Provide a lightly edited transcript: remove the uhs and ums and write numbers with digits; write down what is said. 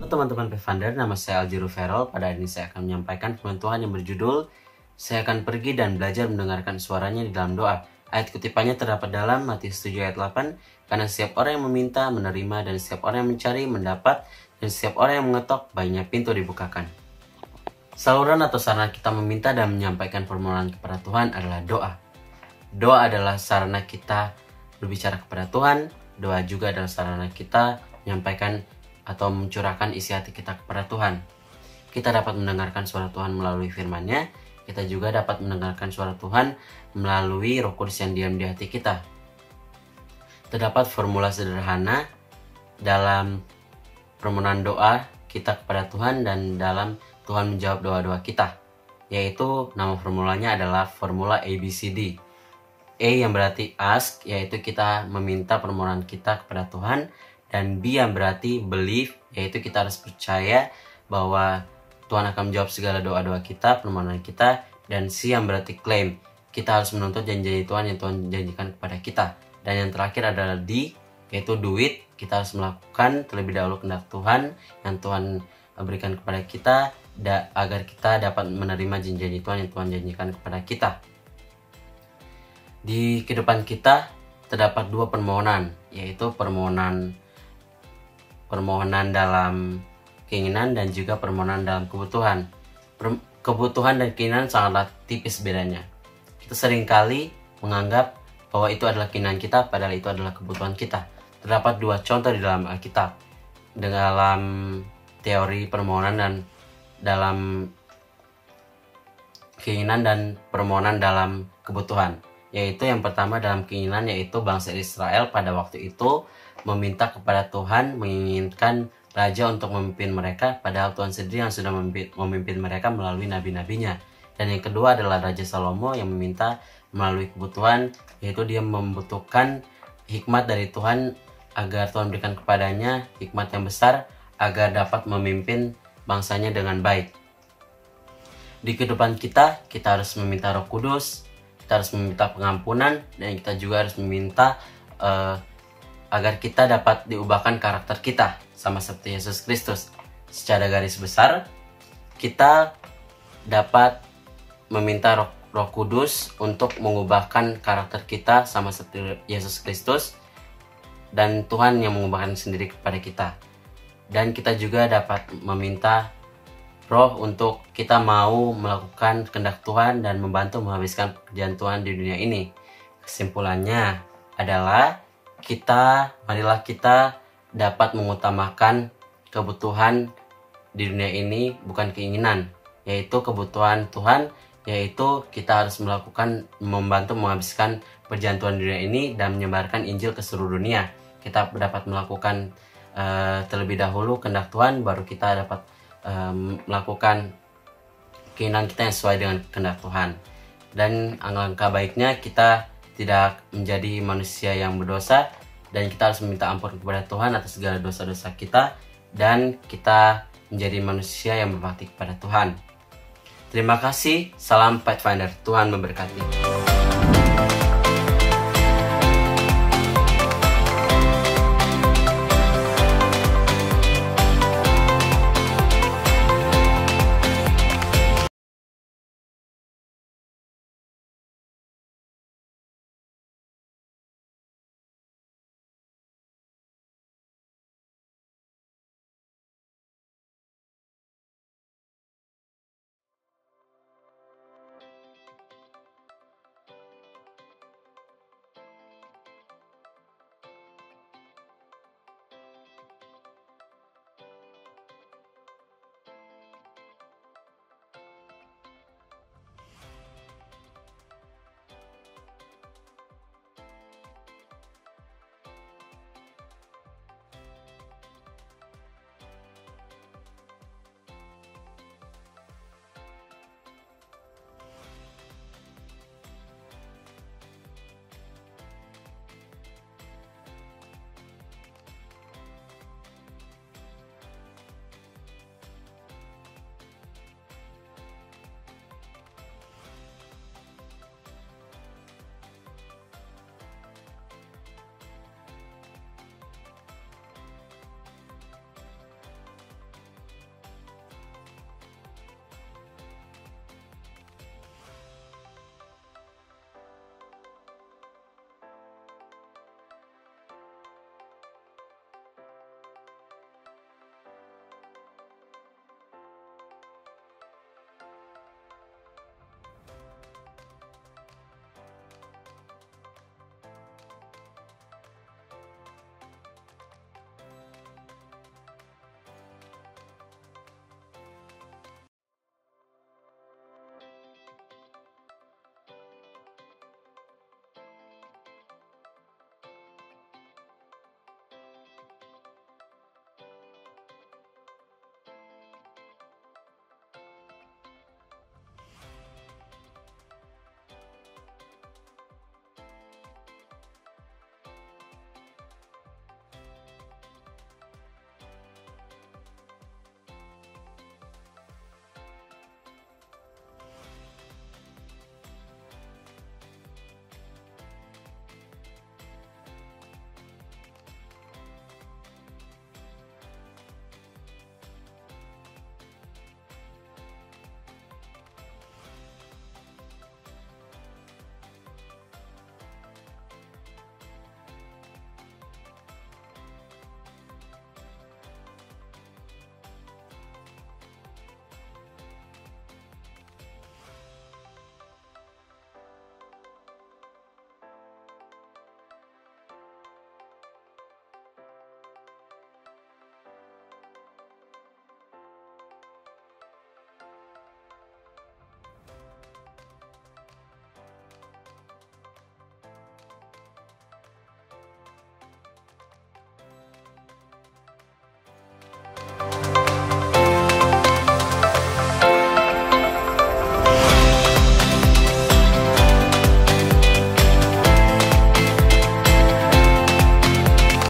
Teman-teman Pathfinder, nama saya Aljiru Ferol. Pada hari ini saya akan menyampaikan firman Tuhan yang berjudul Saya akan pergi dan belajar mendengarkan suaranya di dalam doa. Ayat kutipannya terdapat dalam Matius 7 ayat 8. Karena setiap orang yang meminta menerima, dan setiap orang yang mencari mendapat, dan setiap orang yang mengetok baginya pintu dibukakan. Saluran atau sarana kita meminta dan menyampaikan permohonan kepada Tuhan adalah doa. Doa adalah sarana kita berbicara kepada Tuhan. Doa juga adalah sarana kita menyampaikan atau mencurahkan isi hati kita kepada Tuhan. Kita dapat mendengarkan suara Tuhan melalui firman-Nya. Kita juga dapat mendengarkan suara Tuhan melalui Roh Kudus yang diam di hati kita. Terdapat formula sederhana dalam permohonan doa kita kepada Tuhan dan dalam Tuhan menjawab doa-doa kita, yaitu nama formulanya adalah formula ABCD. A yang berarti ask, yaitu kita meminta permohonan kita kepada Tuhan, dan B yang berarti believe, yaitu kita harus percaya bahwa Tuhan akan menjawab segala doa-doa kita, permohonan kita. Dan C yang berarti claim, kita harus menuntut janji Tuhan yang Tuhan janjikan kepada kita. Dan yang terakhir adalah D, yaitu do it, kita harus melakukan terlebih dahulu kehendak Tuhan yang Tuhan berikan kepada kita, agar kita dapat menerima janji Tuhan yang Tuhan janjikan kepada kita. Di kehidupan kita terdapat dua permohonan, yaitu permohonan dalam keinginan dan juga permohonan dalam kebutuhan. Kebutuhan dan keinginan sangatlah tipis bedanya. Kita seringkali menganggap bahwa itu adalah keinginan kita, padahal itu adalah kebutuhan kita. Terdapat dua contoh di dalam Alkitab, dalam teori permohonan dan dalam keinginan dan permohonan dalam kebutuhan. Yaitu yang pertama dalam keinginan, yaitu bangsa Israel pada waktu itu meminta kepada Tuhan, menginginkan raja untuk memimpin mereka, padahal Tuhan sendiri yang sudah memimpin mereka melalui nabi-nabinya. Dan yang kedua adalah Raja Salomo yang meminta melalui kebutuhan, yaitu dia membutuhkan hikmat dari Tuhan agar Tuhan berikan kepadanya hikmat yang besar agar dapat memimpin bangsanya dengan baik. Di kehidupan kita harus meminta Roh Kudus, kita harus meminta pengampunan, dan kita juga harus meminta agar kita dapat diubahkan karakter kita sama seperti Yesus Kristus. Secara garis besar, kita dapat meminta Roh Kudus untuk mengubahkan karakter kita sama seperti Yesus Kristus, dan Tuhan yang mengubahkan sendiri kepada kita. Dan kita juga dapat meminta Roh untuk kita mau melakukan kehendak Tuhan dan membantu menghabiskan pekerjaan Tuhan di dunia ini. Kesimpulannya adalah marilah kita dapat mengutamakan kebutuhan di dunia ini, bukan keinginan, yaitu kebutuhan Tuhan, yaitu kita harus membantu menghabiskan pekerjaan Tuhan di dunia ini dan menyebarkan Injil ke seluruh dunia. Kita dapat melakukan terlebih dahulu kehendak Tuhan, baru kita dapat melakukan keinginan kita yang sesuai dengan kehendak Tuhan. Dan alangkah baiknya kita tidak menjadi manusia yang berdosa, dan kita harus meminta ampun kepada Tuhan atas segala dosa-dosa kita, dan kita menjadi manusia yang berbakti kepada Tuhan. Terima kasih, salam Pathfinder, Tuhan memberkati.